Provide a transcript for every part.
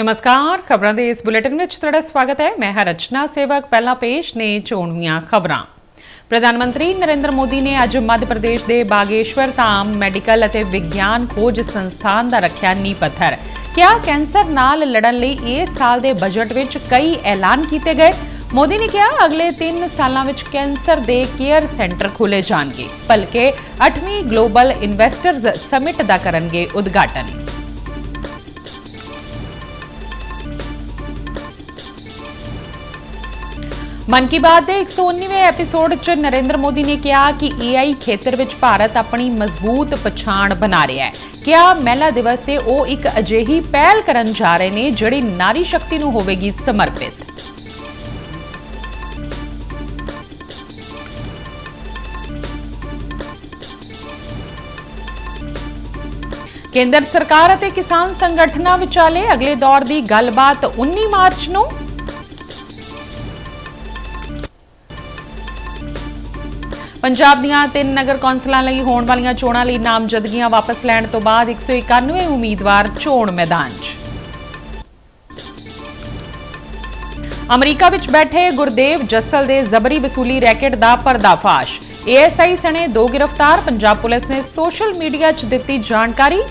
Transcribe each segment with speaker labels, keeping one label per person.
Speaker 1: नमस्कार, खबरों के इस बुलेटिन में तुहाडा स्वागत है। मैं हां रचना सेवक। पहला पेश ने चोणवीआं खबरां। प्रधानमंत्री नरेंद्र मोदी ने अज मध्य प्रदेश के बागेश्वर धाम मैडिकल और विज्ञान खोज संस्थान का रखिया नींह पत्थर। क्या कैंसर नाल लड़न लई इस साल के बजट विच कई ऐलान किए गए। मोदी ने कहा अगले 3 सालों में कैंसर के केयर सेंटर खोले जाएंगे। भलके 8वीं ग्लोबल इन्वेस्टर्स समिट का करनगे उद्घाटन। मन की बात के 119वें एपीसोड च नरेंद्र मोदी ने कहा कि AI खेतर विच भारत अपनी मजबूत पछाण बना रहा है। क्या महिला दिवस ते वो एक अजिही पहल करन जा रहे ने जिहड़ी नारी शक्ति नूं होवेगी समर्पित। केंद्र सरकार अते किसान संगठनां विचाले अगले दौर की गलबात 19 मार्च नूं। पंजाब दीआं 3 नगर कौंसलां लई होण वालीआं चोणां लई नामजदगियां वापस लैण तो बाद 191 उम्मीदवार चोण मैदान 'च। अमरीका विच बैठे गुरदेव जस्सल दे जबरी वसूली रैकेट दा पर्दाफाश। ASI सने 2 गिरफ्तार। पंजाब पुलिस ने सोशल मीडिया च दित्ती जानकारी।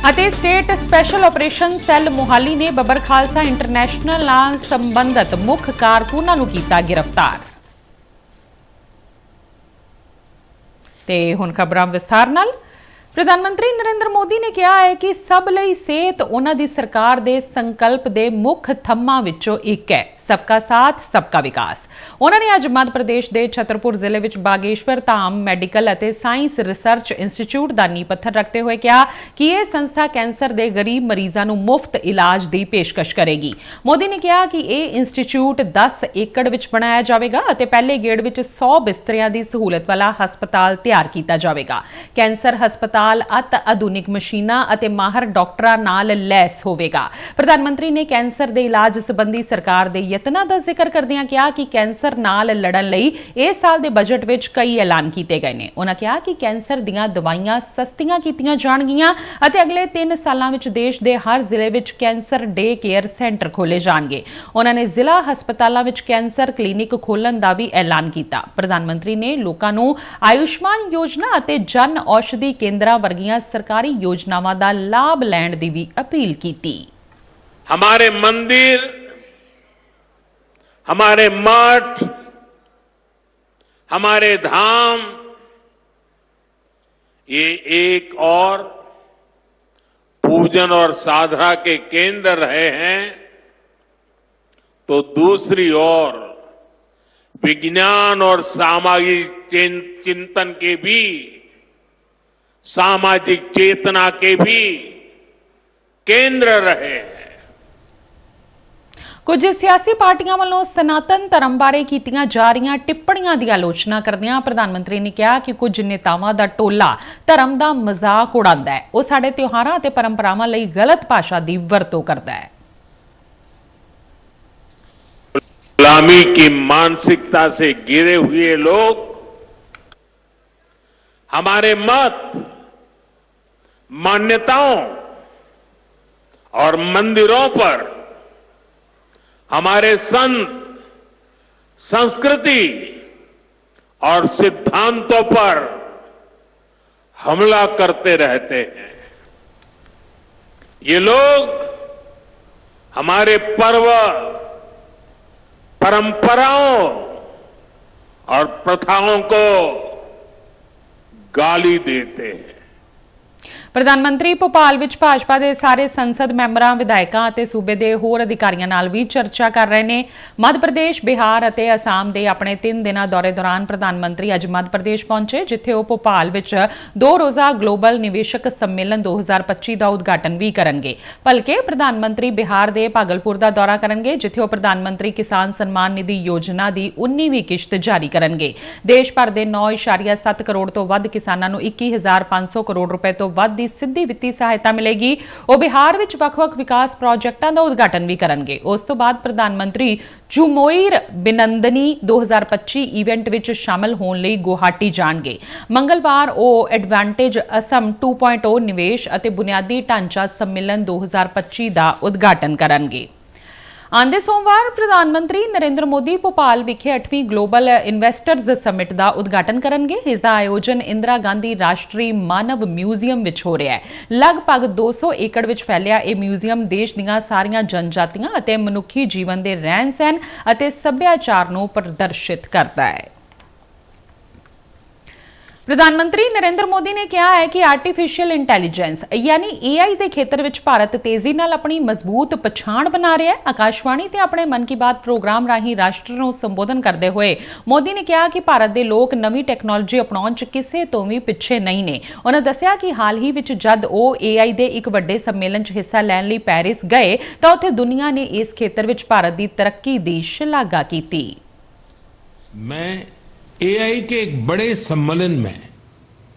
Speaker 1: ਅਤੇ state special operation cell Mohali ने बबर खालसा इंटरनेशनल नाल संबंधित मुख कारकुनां नूं कीता गिरफ्तार। ते हुण खबरां विस्तार नाल। प्रधानमंत्री नरेंद्र मोदी ने कहा है कि सब लई सेहत उन्हां दी सरकार दे संकल्प दे मुख थम्मां विचों एक है। सबका साथ सबका विकास। उन्होंने अज मध्य प्रदेश के छतरपुर जिले में बागेश्वर धाम मैडिकल और साइंस रिसर्च इंस्टीट्यूट का नींह पत्थर रखते हुए कहा कि यह संस्था कैंसर के गरीब मरीजों को मुफ्त इलाज की पेशकश करेगी। मोदी ने कहा कि यह इंस्टीट्यूट 10 एकड़ में बनाया जाएगा और पहले गेड़ में 100 बिस्तरियां की सहूलत वाला हस्पताल तैयार किया जाएगा। कैंसर हस्पताल अत आधुनिक मशीनां और माहर डॉक्टरां नाल लैस होवेगा। प्रधानमंत्री ने कैंसर के इलाज संबंधी सरकार के यत्नां दा जिक्र करदिआं कहा कि कैंसर नाल लड़न लई इस साल के बजट विच कई ऐलान किए गए हैं। उन्होंने कहा कि कैंसर दीआं दवाइयां सस्तियां कीतियां जाणगीआं अते अगले 3 सालों में देश के हर जिले में कैंसर डे केयर सेंटर खोले जाएंगे। उन्होंने जिला हस्पतालों में कैंसर क्लीनिक खोलण का भी ऐलान किया। प्रधानमंत्री ने लोगों को आयुष्मान योजना अते जन औषधि केंद्रां वर्गियां सरकारी योजनावां का लाभ लैण की भी अपील की।
Speaker 2: हमारे मंदिर, हमारे मठ, हमारे धाम ये एक और पूजन और साधना के केंद्र रहे हैं तो दूसरी ओर विज्ञान और सामाजिक चिंतन के भी, सामाजिक चेतना के भी केंद्र रहे हैं।
Speaker 1: कुछ सियासी पार्टियां वालों सनातन धर्म बारे कीतियां जा रही टिप्पणियां की आलोचना करदिआं प्रधानमंत्री ने कहा कि कुछ नेतावां दा टोला धर्म का मजाक उड़ाता है। वह साडे त्योहारां ते परंपरावां लई गलत भाषा की वरतों करता है।
Speaker 2: गुलामी की मानसिकता से घिरे हुए लोग हमारे मत, मान्यताओं और मंदिरों पर, हमारे संत, संस्कृति और सिद्धांतों पर हमला करते रहते हैं। ये लोग हमारे पर्व, परंपराओं और प्रथाओं को गाली देते हैं।
Speaker 1: प्रधानमंत्री भोपाल विच भाजपा के सारे संसद मैंबरां, विधायकों और सूबे के होर अधिकारियों नाल भी चर्चा कर रहे हैं। मध्य प्रदेश, बिहार और असम के अपने 3 दिना दौरे दौरान प्रधानमंत्री अज मध्य प्रदेश पहुंचे, जिथे वो भोपाल विच 2 रोज़ा ग्लोबल निवेशक सम्मेलन 2025 का उद्घाटन भी करेंगे। भलके प्रधानमंत्री बिहार के भागलपुर का दौरा करेंगे, जिथे वो प्रधानमंत्री किसान सम्मान निधि योजना की 19वीं किश्त जारी करेंगे। देश भर के 9.7 करोड़ तो वध किसानों को 21,500 करोड़ रुपए तो वध ਦੀ ਸਿੱਧੀ ਵਿੱਤੀ ਸਹਾਇਤਾ ਮਿਲੇਗੀ। ਉਹ ਬਿਹਾਰ ਵਿੱਚ ਵੱਖ-ਵੱਖ ਵਿਕਾਸ ਪ੍ਰੋਜੈਕਟਾਂ ਦਾ ਉਦਘਾਟਨ ਵੀ ਕਰਨਗੇ। ਉਸ ਤੋਂ ਬਾਅਦ ਪ੍ਰਧਾਨ ਮੰਤਰੀ ਝੁਮੋਇਰ ਬਿਨੰਦਨੀ 2025 ਇਵੈਂਟ ਵਿੱਚ ਸ਼ਾਮਲ ਹੋਣ ਲਈ ਗੁਵਾਹਾਟੀ ਜਾਣਗੇ। ਮੰਗਲਵਾਰ ਉਹ ਐਡਵਾਂਟੇਜ ਅਸਮ 2.0 ਨਿਵੇਸ਼ ਅਤੇ ਬੁਨਿਆਦੀ ਢਾਂਚਾ ਸੰਮੇਲਨ 2025 ਦਾ ਉਦਘਾਟਨ ਕਰਨਗੇ। ਆਂਦੇ ਸੋਮਵਾਰ ਪ੍ਰਧਾਨ ਮੰਤਰੀ ਨਰਿੰਦਰ ਮੋਦੀ ਭੋਪਾਲ ਵਿਖੇ 8ਵੀਂ ਗਲੋਬਲ ਇਨਵੈਸਟਰਜ਼ ਸਮਿਟ ਦਾ ਉਦਘਾਟਨ ਕਰਨਗੇ। ਇਸ ਦਾ ਆਯੋਜਨ ਇੰਦਰਾ ਗਾਂਧੀ ਰਾਸ਼ਟਰੀ ਮਾਨਵ ਮਿਊਜ਼ੀਅਮ ਵਿੱਚ ਹੋ ਰਿਹਾ ਹੈ। ਲਗਭਗ 200 ਏਕੜ ਵਿੱਚ ਫੈਲਿਆ ਇਹ ਮਿਊਜ਼ੀਅਮ ਦੇਸ਼ ਦੀਆਂ ਸਾਰੀਆਂ ਜਨਜਾਤੀਆਂ ਅਤੇ ਮਨੁੱਖੀ ਜੀਵਨ ਦੇ ਰਹਿਣ-ਸਹਿਣ ਅਤੇ ਸੱਭਿਆਚਾਰ ਨੂੰ ਪ੍ਰਦਰਸ਼ਿਤ ਕਰਦਾ ਹੈ। ਪ੍ਰਧਾਨ ਮੰਤਰੀ ਨਰਿੰਦਰ ਮੋਦੀ ਨੇ ਕਿਹਾ ਹੈ ਕਿ ਆਰਟੀਫੀਸ਼ੀਅਲ ਇੰਟੈਲੀਜੈਂਸ ਯਾਨੀ AI ਦੇ ਖੇਤਰ ਵਿੱਚ ਭਾਰਤ ਤੇਜ਼ੀ ਨਾਲ ਆਪਣੀ ਮਜ਼ਬੂਤ ਪਛਾਣ ਬਣਾ ਰਿਹਾ ਹੈ। ਆਕਾਸ਼ਵਾਣੀ ਤੇ ਆਪਣੇ ਮਨ ਕੀ ਬਾਤ ਪ੍ਰੋਗਰਾਮ ਰਾਹੀਂ ਰਾਸ਼ਟਰ ਨੂੰ ਸੰਬੋਧਨ ਕਰਦੇ ਹੋਏ ਮੋਦੀ ਨੇ ਕਿਹਾ ਕਿ ਭਾਰਤ ਦੇ ਲੋਕ ਨਵੀਂ ਟੈਕਨੋਲੋਜੀ ਅਪਣਾਉਣ 'ਚ ਕਿਸੇ ਤੋਂ ਵੀ ਪਿੱਛੇ ਨਹੀਂ ਨੇ। ਉਹਨਾਂ ਦੱਸਿਆ ਕਿ ਹਾਲ ਹੀ ਵਿੱਚ ਜਦ ਉਹ AI ਦੇ ਇੱਕ ਵੱਡੇ ਸੰਮੇਲਨ 'ਚ ਹਿੱਸਾ ਲੈਣ ਲਈ ਪੈਰਿਸ ਗਏ ਤਾਂ ਉੱਥੇ ਦੁਨੀਆ ਨੇ ਇਸ ਖੇਤਰ ਵਿੱਚ ਭਾਰਤ ਦੀ ਤਰੱਕੀ ਦੀ ਸ਼ਲਾਘਾ ਕੀਤੀ।
Speaker 3: मैं AI के एक बड़े सम्मेलन में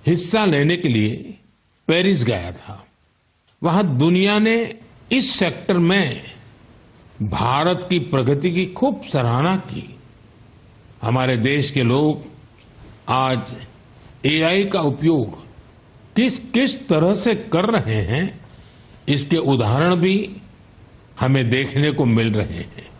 Speaker 3: हिस्सा लेने के लिए पेरिस गया था। वहां दुनिया ने इस सेक्टर में भारत की प्रगति की खूब सराहना की। हमारे देश के लोग आज AI का उपयोग किस किस तरह से कर रहे हैं, इसके उदाहरण भी हमें देखने को मिल रहे हैं।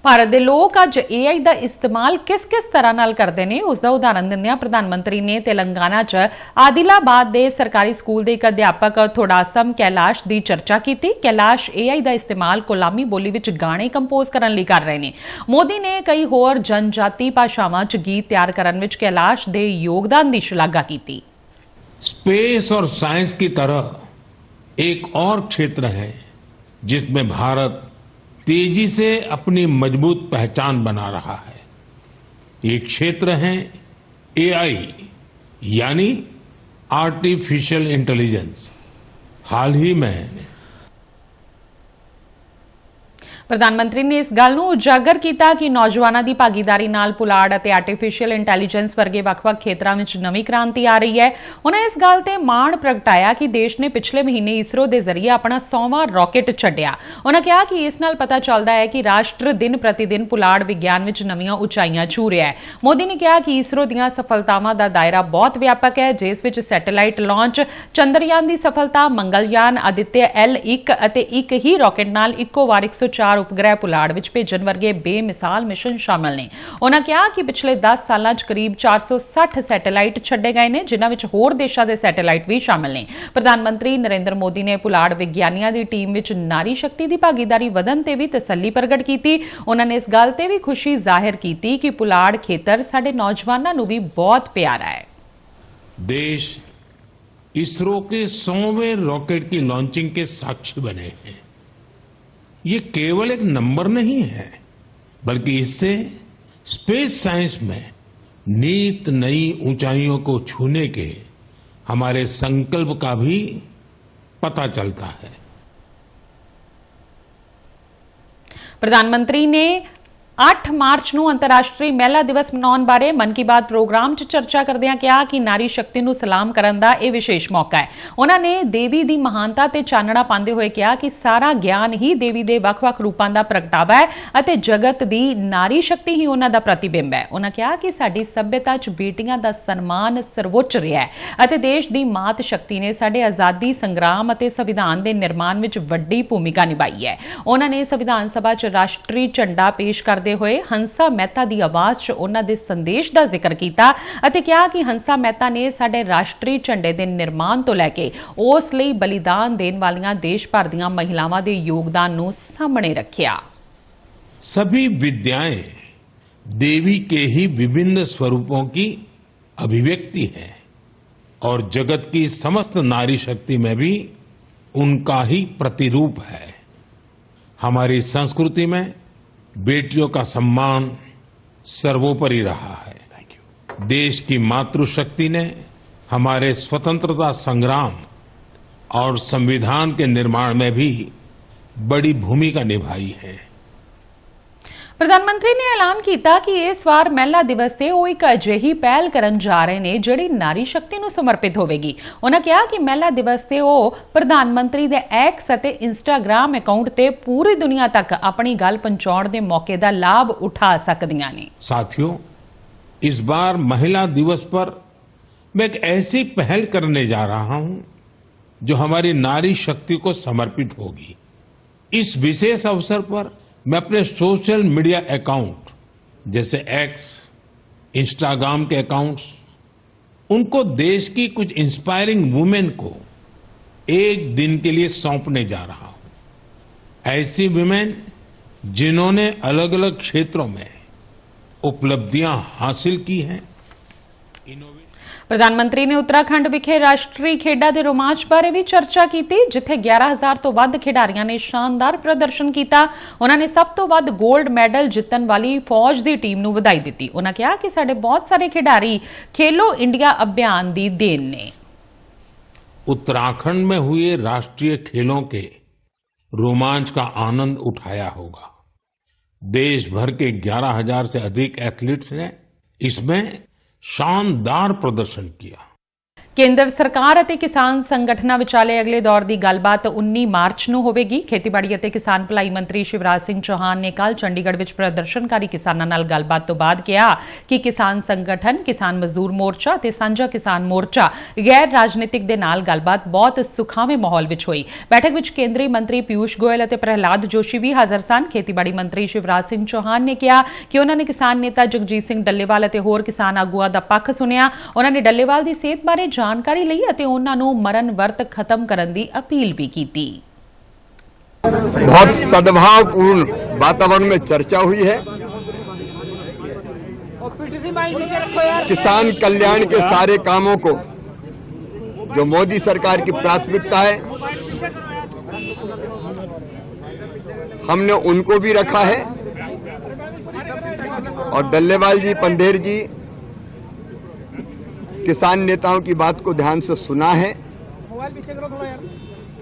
Speaker 1: ਭਾਰਤ ਦੇ ਲੋਕ ਅੱਜ AI ਦਾ ਇਸਤੇਮਾਲ ਕਿਸ ਤਰ੍ਹਾਂ ਨਾਲ ਕਰਦੇ ਨੇ ਉਸ ਦਾ ਉਦਾਹਰਨ ਦਿੰਦਿਆਂ ਪ੍ਰਧਾਨ ਮੰਤਰੀ ਨੇ ਤੇਲੰਗਾਨਾ 'ਚ ਆਦਿਲਾਬਾਦ ਦੇ ਸਰਕਾਰੀ ਸਕੂਲ ਦੇ ਇੱਕ ਅਧਿਆਪਕ ਥੋੜਾਸਮ ਕੈਲਾਸ਼ ਦੀ ਚਰਚਾ ਕੀਤੀ। ਕੈਲਾਸ਼ AI ਦਾ ਇਸਤੇਮਾਲ ਕੋਲਾਮੀ ਬੋਲੀ ਵਿੱਚ ਗਾਣੇ ਕੰਪੋਜ਼ ਕਰਨ ਲਈ ਕਰ ਰਹੇ ਨੇ। ਮੋਦੀ ਨੇ ਕਈ ਹੋਰ ਜਨਜਾਤੀ ਭਾਸ਼ਾਵਾਂ 'ਚ ਗੀਤ ਤਿਆਰ ਕਰਨ ਵਿੱਚ ਕੈਲਾਸ਼ ਦੇ ਯੋਗਦਾਨ ਦੀ ਸ਼ਲਾਘਾ ਕੀਤੀ।
Speaker 3: स्पेस और साइंस की तरह एक और क्षेत्र है जिसमें भारत तेजी से अपनी मजबूत पहचान बना रहा है। ये क्षेत्र है AI यानी आर्टिफिशियल इंटेलिजेंस। हाल ही में
Speaker 1: ਪ੍ਰਧਾਨ ਮੰਤਰੀ ਨੇ ਇਸ ਗੱਲ ਨੂੰ ਉਜਾਗਰ ਕੀਤਾ ਕਿ ਨੌਜਵਾਨਾਂ ਦੀ ਭਾਗੀਦਾਰੀ ਨਾਲ ਪੁਲਾੜ ਅਤੇ ਆਰਟੀਫੀਸ਼ੀਅਲ ਇੰਟੈਲੀਜੈਂਸ ਵਰਗੇ ਵੱਖ-ਵੱਖ ਖੇਤਰਾਂ ਵਿੱਚ ਨਵੀਂ ਕ੍ਰਾਂਤੀ ਆ ਰਹੀ ਹੈ। ਉਹਨਾਂ ਇਸ ਗੱਲ ਤੇ ਮਾਣ ਪ੍ਰਗਟਾਇਆ ਕਿ ਦੇਸ਼ ਨੇ ਪਿਛਲੇ ਮਹੀਨੇ ਇਸਰੋ ਦੇ ਜ਼ਰੀਏ ਆਪਣਾ 100ਵਾਂ ਰਾਕੇਟ ਛੱਡਿਆ। ਉਹਨਾਂ ਕਿਹਾ ਕਿ ਇਸ ਨਾਲ ਪਤਾ ਚੱਲਦਾ ਹੈ ਕਿ ਰਾਸ਼ਟਰ ਦਿਨ ਪ੍ਰਤੀ ਦਿਨ ਪੁਲਾੜ ਵਿਗਿਆਨ ਵਿੱਚ ਨਵੀਆਂ ਉਚਾਈਆਂ ਛੂ ਰਿਹਾ ਹੈ। ਮੋਦੀ ਨੇ ਕਿਹਾ ਕਿ ਇਸਰੋ ਦੀਆਂ ਸਫਲਤਾਵਾਂ ਦਾ ਦਾਇਰਾ ਬਹੁਤ ਵਿਆਪਕ ਹੈ, ਜਿਸ ਵਿੱਚ ਸੈਟੇਲਾਈਟ ਲਾਂਚ, ਚੰਦਰਯਾਨ ਦੀ ਸਫਲਤਾ, ਮੰਗਲਯਾਨ, ਆਦਿਤਯ L1 ਅਤੇ ਇੱਕ ਹੀ ਰਾਕੇਟ ਨਾਲ ਇੱਕੋ ਵਾਰ 104 ਉਪਗ੍ਰਹਿ ਪੁਲਾੜ ਵਿੱਚ ਭੇਜਣ ਵਰਗੇ ਬੇਮਿਸਾਲ ਮਿਸ਼ਨ ਸ਼ਾਮਲ ਨੇ। ਉਹਨਾਂ ਕਿਹਾ ਕਿ ਪਿਛਲੇ 10 ਸਾਲਾਂ 'ਚ ਕਰੀਬ 460 ਸੈਟੇਲਾਈਟ ਛੱਡੇ ਗਏ ਨੇ, ਜਿਨ੍ਹਾਂ ਵਿੱਚ ਹੋਰ ਦੇਸ਼ਾਂ ਦੇ ਸੈਟੇਲਾਈਟ ਵੀ ਸ਼ਾਮਲ ਨੇ। ਪ੍ਰਧਾਨ ਮੰਤਰੀ ਨਰਿੰਦਰ ਮੋਦੀ ਨੇ ਪੁਲਾੜ ਵਿਗਿਆਨੀਆਂ ਦੀ ਟੀਮ ਵਿੱਚ ਨਾਰੀ ਸ਼ਕਤੀ ਦੀ ਭਾਗੀਦਾਰੀ ਵਧਣ ਤੇ ਵੀ ਤਸੱਲੀ ਪ੍ਰਗਟ ਕੀਤੀ। ਉਹਨਾਂ ਨੇ ਇਸ ਗੱਲ ਤੇ ਵੀ ਖੁਸ਼ੀ ਜ਼ਾਹਿਰ ਕੀਤੀ ਕਿ ਪੁਲਾੜ ਖੇਤਰ ਸਾਡੇ ਨੌਜਵਾਨਾਂ ਨੂੰ ਵੀ ਬਹੁਤ ਪਿਆਰਾ ਹੈ।
Speaker 3: देश इसरो के 100वें रॉकेट की लॉन्चिंग के साक्षी बने हैं। ये केवल एक नंबर नहीं है, बल्कि इससे स्पेस साइंस में नित नई ऊंचाइयों को छूने के हमारे संकल्प का भी पता चलता है।
Speaker 1: ਪ੍ਰਧਾਨ ਮੰਤਰੀ ਨੇ 8 ਮਾਰਚ ਨੂੰ ਅੰਤਰਰਾਸ਼ਟਰੀ ਮਹਿਲਾ ਦਿਵਸ ਮਨਾਉਣ ਬਾਰੇ ਮਨ ਕੀ ਬਾਤ ਪ੍ਰੋਗਰਾਮ 'ਚ ਚਰਚਾ ਕਰਦਿਆਂ ਕਿਹਾ ਕਿ ਨਾਰੀ ਸ਼ਕਤੀ ਨੂੰ ਸਲਾਮ ਕਰਨ ਦਾ ਇਹ ਵਿਸ਼ੇਸ਼ ਮੌਕਾ ਹੈ। ਉਹਨਾਂ ਨੇ ਦੇਵੀ ਦੀ ਮਹਾਨਤਾ ਤੇ ਚਾਨਣਾ ਪਾਉਂਦੇ ਹੋਏ ਕਿਹਾ ਕਿ ਸਾਰਾ ਗਿਆਨ ਹੀ ਦੇਵੀ ਦੇ ਵੱਖ-ਵੱਖ ਰੂਪਾਂ ਦਾ ਪ੍ਰਗਟਾਵਾ ਹੈ ਅਤੇ ਜਗਤ ਦੀ ਨਾਰੀ ਸ਼ਕਤੀ ਹੀ ਉਹਨਾਂ ਦਾ ਪ੍ਰਤੀਬਿੰਬ ਹੈ। ਉਹਨਾਂ ਕਿਹਾ ਕਿ ਸਾਡੀ ਸੱਭਿਅਤਾ 'ਚ ਬੇਟੀਆਂ ਦਾ ਸਨਮਾਨ ਸਰਵਉੱਚ ਰਿਹਾ ਹੈ ਅਤੇ ਦੇਸ਼ ਦੀ ਮਾਤ ਸ਼ਕਤੀ ਨੇ ਸਾਡੇ ਆਜ਼ਾਦੀ ਸੰਗਰਾਮ ਅਤੇ ਸੰਵਿਧਾਨ ਦੇ ਨਿਰਮਾਣ ਵਿੱਚ ਵੱਡੀ ਭੂਮਿਕਾ ਨਿਭਾਈ ਹੈ। ਉਹਨਾਂ ਨੇ ਸੰਵਿਧਾਨ ਸਭਾ 'ਚ ਰਾਸ਼ਟਰੀ ਝੰਡਾ ਪੇਸ਼ ਕਰਦੇ ਹੋਏ ਹੰਸਾ ਮਹਿਤਾ ਦੀ ਆਵਾਜ਼ 'ਚ ਉਹਨਾਂ ਦੇ ਸੰਦੇਸ਼ ਦਾ ਜ਼ਿਕਰ ਕੀਤਾ ਅਤੇ ਕਿਹਾ ਕਿ ਹੰਸਾ ਮਹਿਤਾ ਨੇ ਸਾਡੇ ਰਾਸ਼ਟਰੀ ਝੰਡੇ ਦੇ ਨਿਰਮਾਣ ਤੋਂ ਲੈ ਕੇ ਉਸ ਲਈ ਬਲੀਦਾਨ ਦੇਣ ਵਾਲੀਆਂ ਦੇਸ਼ ਭਰ ਦੀਆਂ ਮਹਿਲਾਵਾਂ ਦੇ ਯੋਗਦਾਨ ਨੂੰ ਸਾਹਮਣੇ ਰੱਖਿਆ।
Speaker 3: सभी विद्याएं देवी के ही विभिन्न स्वरूपों की अभिव्यक्ति है और जगत की समस्त नारी शक्ति में भी उनका ही प्रतिरूप है। हमारी संस्कृति में बेटियों का सम्मान सर्वोपरि रहा है। देश की मातृशक्ति ने हमारे स्वतंत्रता संग्राम और संविधान के निर्माण में भी बड़ी भूमिका निभाई है।
Speaker 1: ਪ੍ਰਧਾਨ ਮੰਤਰੀ ਨੇ ਐਲਾਨ ਕੀਤਾ ਕਿ ਇਸ ਵਾਰ ਮਹਿਲਾ ਦਿਵਸ ਤੇ ਉਹ ਇੱਕ ਅਜਿਹੀ ਪਹਿਲ ਕਰਨ ਜਾ ਰਹੇ ਨੇ ਜਿਹੜੀ ਨਾਰੀ ਸ਼ਕਤੀ ਨੂੰ ਸਮਰਪਿਤ ਹੋਵੇਗੀ। ਉਹਨਾਂ ਕਿਹਾ ਕਿ ਮਹਿਲਾ ਦਿਵਸ ਤੇ ਉਹ ਪ੍ਰਧਾਨ ਮੰਤਰੀ ਦੇ ਐਕਸ ਅਤੇ ਇੰਸਟਾਗ੍ਰਾਮ ਅਕਾਊਂਟ ਤੇ ਪੂਰੀ ਦੁਨੀਆ ਤੱਕ ਆਪਣੀ ਗੱਲ ਪਹੁੰਚਾਉਣ ਦੇ ਮੌਕੇ ਦਾ ਲਾਭ ਉਠਾ ਸਕਦੀਆਂ ਨੇ।
Speaker 3: साथियों, इस बार महिला दिवस पर मैं एक ऐसी पहल करने जा रहा हूं जो हमारी नारी शक्ति को समर्पित होगी। इस विशेष अवसर पर मैं अपने सोशल मीडिया अकाउंट जैसे एक्स, इंस्टाग्राम के अकाउंट्स, उनको देश की कुछ इंस्पायरिंग वुमेन को एक दिन के लिए सौंपने जा रहा हूं। ऐसी वुमेन जिन्होंने अलग अलग क्षेत्रों में उपलब्धियां हासिल की हैं।
Speaker 1: ਪ੍ਰਧਾਨ ਮੰਤਰੀ ਨੇ ਉੱਤਰਾਖੰਡ ਵਿਖੇ ਰਾਸ਼ਟਰੀ ਖੇਡਾਂ ਦੇ ਰੋਮਾਂਚ ਬਾਰੇ ਵੀ ਚਰਚਾ ਕੀਤੀ, ਜਿੱਥੇ 11,000 ਤੋਂ ਵੱਧ ਖਿਡਾਰੀਆਂ ਨੇ ਸ਼ਾਨਦਾਰ ਪ੍ਰਦਰਸ਼ਨ ਕੀਤਾ। ਉਹਨਾਂ ਨੇ ਸਭ ਤੋਂ ਵੱਧ 골ਡ ਮੈਡਲ ਜਿੱਤਣ ਵਾਲੀ ਫੌਜ ਦੀ ਟੀਮ ਨੂੰ ਵਧਾਈ ਦਿੱਤੀ। ਉਹਨਾਂ ਕਿਹਾ ਕਿ ਸਾਡੇ ਬਹੁਤ ਸਾਰੇ ਖਿਡਾਰੀ ਖੇਲੋ ਇੰਡੀਆ ਅਭਿयान ਦੀ ਦੇਣ ਨੇ।
Speaker 3: उत्तराखंड में हुए राष्ट्रीय खेलों के रोमांच का आनंद उठाया होगा। देश भर के 11,000 से अधिक एथलीट्स ने इसमें शानदार प्रदर्शन किया।
Speaker 1: ਕੇਂਦਰ ਸਰਕਾਰ ਅਤੇ ਕਿਸਾਨ ਸੰਗਠਨਾਂ ਵਿਚਾਲੇ ਅਗਲੇ ਦੌਰ ਦੀ ਗੱਲਬਾਤ 19 ਮਾਰਚ ਨੂੰ ਹੋਵੇਗੀ। ਖੇਤੀਬਾੜੀ ਅਤੇ ਕਿਸਾਨ ਭਲਾਈ ਮੰਤਰੀ ਸ਼ਿਵਰਾਜ ਸਿੰਘ ਚੌਹਾਨ ਨੇ ਕੱਲ੍ਹ ਚੰਡੀਗੜ੍ਹ ਵਿੱਚ ਪ੍ਰਦਰਸ਼ਨਕਾਰੀ ਕਿਸਾਨਾਂ ਨਾਲ ਗੱਲਬਾਤ ਤੋਂ ਬਾਅਦ ਕਿਹਾ ਕਿ ਕਿਸਾਨ ਸੰਗਠਨ, ਕਿਸਾਨ ਮਜ਼ਦੂਰ ਮੋਰਚਾ ਅਤੇ ਸਾਂਝਾ ਕਿਸਾਨ ਮੋਰਚਾ ਗੈਰ ਰਾਜਨੀਤਿਕ ਦੇ ਨਾਲ ਗੱਲਬਾਤ ਬਹੁਤ ਸੁਖਾਵੇਂ ਮਾਹੌਲ ਵਿੱਚ ਹੋਈ। ਬੈਠਕ ਵਿੱਚ ਕੇਂਦਰੀ ਮੰਤਰੀ ਪਿਊਸ਼ ਗੋਇਲ ਅਤੇ ਪ੍ਰਹਿਲਾਦ ਜੋਸ਼ੀ ਵੀ ਹਾਜ਼ਰ ਸਨ। ਖੇਤੀਬਾੜੀ ਮੰਤਰੀ ਸ਼ਿਵਰਾਜ ਸਿੰਘ ਚੌਹਾਨ ਨੇ ਕਿਹਾ ਕਿ ਉਹਨਾਂ ਨੇ ਕਿਸਾਨ ਨੇਤਾ ਜਗਜੀਤ ਸਿੰਘ ਡੱਲੇਵਾਲ ਅਤੇ ਹੋਰ ਕਿਸਾਨ ਆਗੂਆਂ ਦਾ ਪੱਖ ਸੁਣਿਆ। ਉਹਨਾਂ ਨੇ ਡੱਲੇਵਾਲ ਦੀ ਸਿਹਤ ਬਾਰੇ ਜਾਣਕਾਰੀ ਲਈ ਅਤੇ ਉਹਨਾਂ ਨੂੰ ਮਰਨ ਵਰਤ ਖਤਮ ਕਰਨ ਦੀ ਅਪੀਲ ਵੀ ਕੀਤੀ।
Speaker 4: बहुत सद्भावपूर्ण वातावरण में चर्चा हुई है। किसान कल्याण के सारे कामों को जो मोदी सरकार की प्राथमिकता है, हमने उनको भी रखा है और डल्लेवाल जी, पंडेर जी किसान नेताओं की बात को ध्यान से सुना है।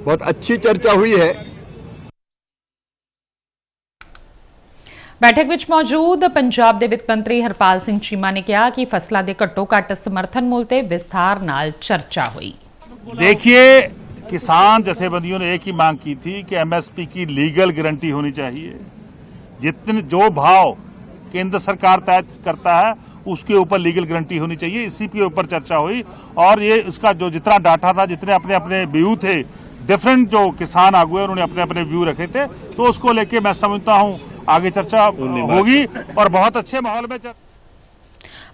Speaker 4: बहुत अच्छी चर्चा हुई है।
Speaker 1: ਬੈਠਕ ਵਿੱਚ ਮੌਜੂਦ ਪੰਜਾਬ ਦੇ ਵਿੱਤ ਮੰਤਰੀ ਹਰਪਾਲ ਸਿੰਘ ਚੀਮਾ ਨੇ ਕਿਹਾ ਕਿ ਫਸਲਾਂ ਦੇ ਘੱਟੋ ਘੱਟ ਸਮਰਥਨ ਮੁੱਲ ਤੇ ਵਿਸਥਾਰ ਨਾਲ ਚਰਚਾ हुई।
Speaker 5: देखिए, किसान जथेबंदियों ने एक ही मांग की थी कि एमएसपी की लीगल गारंटी होनी चाहिए। जितने जो भाव केंद्र सरकार तय करता है उसके ऊपर लीगल गारंटी होनी चाहिए। इसी के ऊपर चर्चा हुई और ये इसका जो जितना डाटा था, जितने अपने अपने व्यू थे, डिफरेंट जो किसान आगू है उन्होंने अपने अपने व्यू रखे थे, तो उसको लेके मैं समझता हूँ आगे चर्चा होगी और बहुत अच्छे माहौल में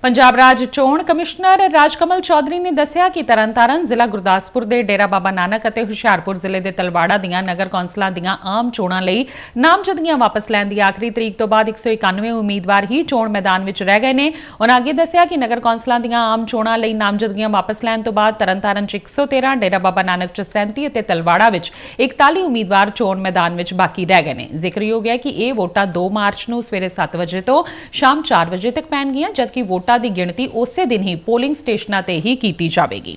Speaker 1: ਪੰਜਾਬ ਰਾਜ ਚੋਣ ਕਮਿਸ਼ਨਰ ਰਾਜਕਮਲ ਚੌਧਰੀ ਨੇ ਦੱਸਿਆ ਕਿ ਤਰਨਤਾਰਨ ਜ਼ਿਲ੍ਹਾ ਗੁਰਦਾਸਪੁਰ ਦੇ ਡੇਰਾ ਬਾਬਾ ਨਾਨਕ ਅਤੇ ਹੁਸ਼ਿਆਰਪੁਰ ਜ਼ਿਲ੍ਹੇ ਦੇ ਤਲਵਾੜਾ ਦੀਆਂ ਨਗਰ ਕੌਂਸਲਾਂ ਦੀਆਂ ਆਮ ਚੋਣਾਂ ਲਈ ਨਾਮਜ਼ਦਗੀਆਂ ਵਾਪਸ ਲੈਣ ਦੀ ਆਖਰੀ ਤਰੀਕ ਤੋਂ ਬਾਅਦ 191 ਉਮੀਦਵਾਰ ਹੀ ਚੋਣ ਮੈਦਾਨ ਵਿੱਚ ਰਹਿ ਗਏ ਨੇ। ਉਹਨਾਂ ਅੱਗੇ ਦੱਸਿਆ ਕਿ ਨਗਰ ਕੌਂਸਲਾਂ ਦੀਆਂ ਆਮ ਚੋਣਾਂ ਲਈ ਨਾਮਜ਼ਦਗੀਆਂ ਵਾਪਸ ਲੈਣ ਤੋਂ ਬਾਅਦ ਤਰਨਤਾਰਨ 'ਚ 113, ਡੇਰਾ ਬਾਬਾ ਨਾਨਕ 'ਚ 37 ਅਤੇ ਤਲਵਾੜਾ ਵਿੱਚ 41 ਉਮੀਦਵਾਰ ਚੋਣ ਮੈਦਾਨ ਵਿੱਚ ਬਾਕੀ ਰਹਿ ਗਏ ਨੇ। ਜ਼ਿਕਰਯੋਗ ਹੈ ਕਿ ਇਹ ਵੋਟਾਂ 2 ਮਾਰਚ ਨੂੰ ਸਵੇਰੇ 7 ਵਜੇ ਤੋਂ ਸ਼ਾਮ 4 ਵਜੇ ਤੱਕ ਪੈਣਗੀਆਂ, ਜਦਕਿ ਵੋਟਾਂ ਦੀ ਗਿਣਤੀ ਉਸੇ ਦਿਨ ਹੀ ਪੋਲਿੰਗ ਸਟੇਸ਼ਨਾਂ ਤੇ ਹੀ ਕੀਤੀ ਜਾਵੇਗੀ।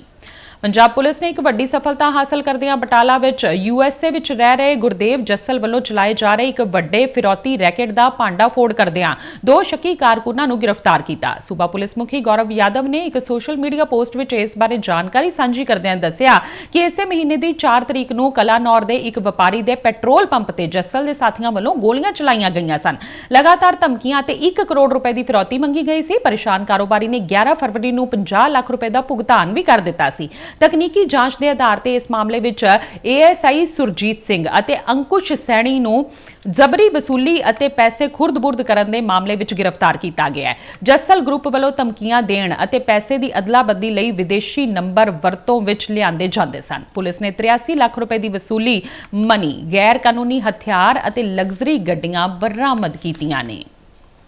Speaker 1: ਪੰਜਾਬ ਪੁਲਿਸ ਨੇ ਇੱਕ ਵੱਡੀ ਸਫਲਤਾ ਹਾਸਲ ਕਰਦਿਆਂ ਬਟਾਲਾ ਵਿੱਚ ਯੂਐਸਏ ਵਿੱਚ ਰਹਿ ਰਹੇ ਗੁਰਦੇਵ ਜੱਸਲ ਵੱਲੋਂ ਚਲਾਏ ਜਾ ਰਹੇ ਇੱਕ ਵੱਡੇ ਫਿਰੌਤੀ ਰੈਕੇਟ ਦਾ ਭਾਂਡਾ ਫੋੜ ਕਰਦਿਆਂ 2 ਸ਼ੱਕੀ ਕਾਰਕੁਨਾਂ ਨੂੰ ਗ੍ਰਿਫਤਾਰ ਕੀਤਾ। ਸੂਬਾ ਪੁਲਿਸ ਮੁਖੀ ਗੌਰਵ ਯਾਦਵ ਨੇ ਇੱਕ ਸੋਸ਼ਲ ਮੀਡੀਆ ਪੋਸਟ ਵਿੱਚ ਇਸ ਬਾਰੇ ਜਾਣਕਾਰੀ ਸਾਂਝੀ ਕਰਦਿਆਂ ਦੱਸਿਆ ਕਿ ਇਸੇ ਮਹੀਨੇ ਦੀ 4 ਤਰੀਕ ਨੂੰ ਕਲਾਨੌਰ ਦੇ ਇੱਕ ਵਪਾਰੀ ਦੇ ਪੈਟਰੋਲ ਪੰਪ ਤੇ ਜੱਸਲ ਦੇ ਸਾਥੀਆਂ ਵੱਲੋਂ ਗੋਲੀਆਂ ਚਲਾਈਆਂ ਗਈਆਂ ਸਨ। ਲਗਾਤਾਰ ਧਮਕੀਆਂ ਤੇ 1 ਕਰੋੜ ਰੁਪਏ ਦੀ ਫਿਰੌਤੀ ਮੰਗੀ ਗਈ ਸੀ। ਪਰੇਸ਼ਾਨ ਕਾਰੋਬਾਰੀ ਨੇ 11 ਫਰਵਰੀ ਨੂੰ 50 ਲੱਖ ਰੁਪਏ ਦਾ ਭੁਗਤਾਨ ਵੀ ਕਰ ਦਿੱਤਾ ਸੀ। ਤਕਨੀਕੀ ਜਾਂਚ ਦੇ ਆਧਾਰ ਤੇ ਇਸ ਮਾਮਲੇ ਵਿੱਚ ਏਐਸਆਈ ਸੁਰਜੀਤ ਸਿੰਘ ਅਤੇ ਅੰਕੁਸ਼ ਸੈਣੀ ਨੂੰ ਜ਼ਬਰੀ ਵਸੂਲੀ ਅਤੇ ਪੈਸੇ ਖੁਰਦ-ਬੁਰਦ ਕਰਨ ਦੇ ਮਾਮਲੇ ਵਿੱਚ ਗ੍ਰਿਫਤਾਰ ਕੀਤਾ ਗਿਆ ਹੈ। ਜੱਸਲ ਗਰੁੱਪ ਵੱਲੋਂ ਧਮਕੀਆਂ ਦੇਣ ਅਤੇ ਪੈਸੇ ਦੀ ਅਦਲਾ-ਬਦਲੀ ਲਈ ਵਿਦੇਸ਼ੀ ਨੰਬਰ ਵਰਤੋਂ ਵਿੱਚ ਲਿਆਂਦੇ ਜਾਂਦੇ ਸਨ। ਪੁਲਿਸ ਨੇ 83 ਲੱਖ ਰੁਪਏ ਦੀ ਵਸੂਲੀ, ਮਨੀ, ਗੈਰ ਕਾਨੂੰਨੀ ਹਥਿਆਰ ਅਤੇ ਲਗਜ਼ਰੀ ਗੱਡੀਆਂ ਬਰਾਮਦ ਕੀਤੀਆਂ ਨੇ।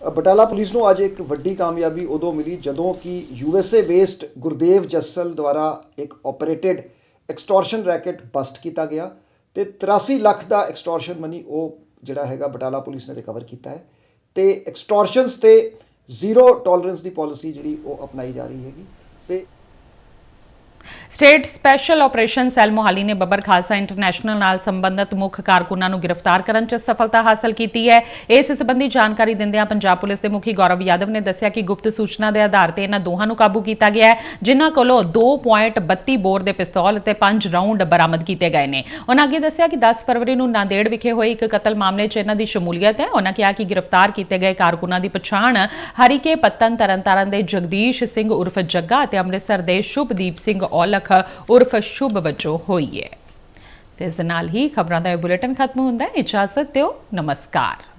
Speaker 6: ਬਟਾਲਾ ਪੁਲਿਸ ਨੂੰ ਅੱਜ ਇੱਕ ਵੱਡੀ ਕਾਮਯਾਬੀ ਉਦੋਂ ਮਿਲੀ ਜਦੋਂ ਕਿ ਯੂਐਸਏ ਬੇਸਡ ਗੁਰਦੇਵ ਜੱਸਲ ਦੁਆਰਾ ਇੱਕ ਆਪਰੇਟਡ ਐਕਸਟੋਰਸ਼ਨ ਰੈਕੇਟ ਬਸਟ ਕੀਤਾ ਗਿਆ ਤੇ 83 ਲੱਖ ਦਾ ਐਕਸਟੋਰਸ਼ਨ ਮਨੀ ਉਹ ਜਿਹੜਾ ਹੈਗਾ ਬਟਾਲਾ ਪੁਲਿਸ ਨੇ ਰਿਕਵਰ ਕੀਤਾ ਹੈ ਤੇ ਐਕਸਟੋਰਸ਼ਨਸ ਤੇ ਜ਼ੀਰੋ ਟੋਲਰੈਂਸ ਦੀ ਪਾਲਿਸੀ ਜਿਹੜੀ ਉਹ ਅਪਣਾਈ ਜਾ ਰਹੀ ਹੈਗੀ।
Speaker 1: State special operation cell Mohali ਨੇ ਬੱਬਰ ਖਾਲਸਾ ਇੰਟਰਨੈਸ਼ਨਲ ਨਾਲ ਸੰਬੰਧਿਤ ਮੁੱਖ ਕਾਰਕੁਨਾਂ ਨੂੰ ਗ੍ਰਿਫਤਾਰ ਕਰਨ 'ਚ ਸਫਲਤਾ ਹਾਸਲ ਕੀਤੀ ਹੈ। ਇਸ ਸੰਬੰਧੀ ਜਾਣਕਾਰੀ ਦਿੰਦਿਆਂ ਪੰਜਾਬ ਪੁਲਿਸ ਦੇ ਮੁਖੀ ਗੌਰਵ ਯਾਦਵ ਨੇ ਦੱਸਿਆ ਕਿ ਗੁਪਤ ਸੂਚਨਾ ਦੇ ਆਧਾਰ ਤੇ ਇਹਨਾਂ ਦੋਹਾਂ ਨੂੰ ਕਾਬੂ ਕੀਤਾ ਗਿਆ ਹੈ, ਜਿਨ੍ਹਾਂ ਕੋਲੋਂ 2.32 ਬੋਰ ਦੇ ਪਿਸਤੌਲ ਅਤੇ 5 ਰਾਉਂਡ ਬਰਾਮਦ ਕੀਤੇ ਗਏ ਨੇ। ਉਹਨਾਂ ਅੱਗੇ ਦੱਸਿਆ ਕਿ 10 ਫਰਵਰੀ ਨੂੰ ਨਾਂਦੇੜ ਵਿਖੇ ਹੋਏ ਇੱਕ ਕਤਲ ਮਾਮਲੇ 'ਚ ਇਹਨਾਂ ਦੀ ਸ਼ਮੂਲੀਅਤ ਹੈ। ਉਹਨਾਂ ਕਿਹਾ ਕਿ ਗ੍ਰਿਫਤਾਰ ਕੀਤੇ ਗਏ ਕਾਰਕੁਨਾਂ ਦੀ ਪਛਾਣ ਹਰੀਕੇ ਪੱਤਨ ਤਰਨਤਾਰਨ ਦੇ ਜਗਦੀਸ਼ ਸਿੰਘ ਉਰਫ ਜੱਗਾ ਅਤੇ ਅੰਮ੍ਰਿਤਸਰ ਦੇ ਸ਼ੁਭਦੀਪ ਸਿੰਘ ਔਲਖ ਉਰਫ ਸ਼ੁਭ ਵਜੋਂ ਹੋਈ ਹੈ। ਤੇ ਇਸ ਨਾਲ ਹੀ ਖਬਰਾਂ ਦਾ ਇਹ ਬੁਲੇਟਿਨ ਖਤਮ ਹੁੰਦਾ ਹੈ। ਇਜਾਜ਼ਤ ਦਿਓ, ਨਮਸਕਾਰ।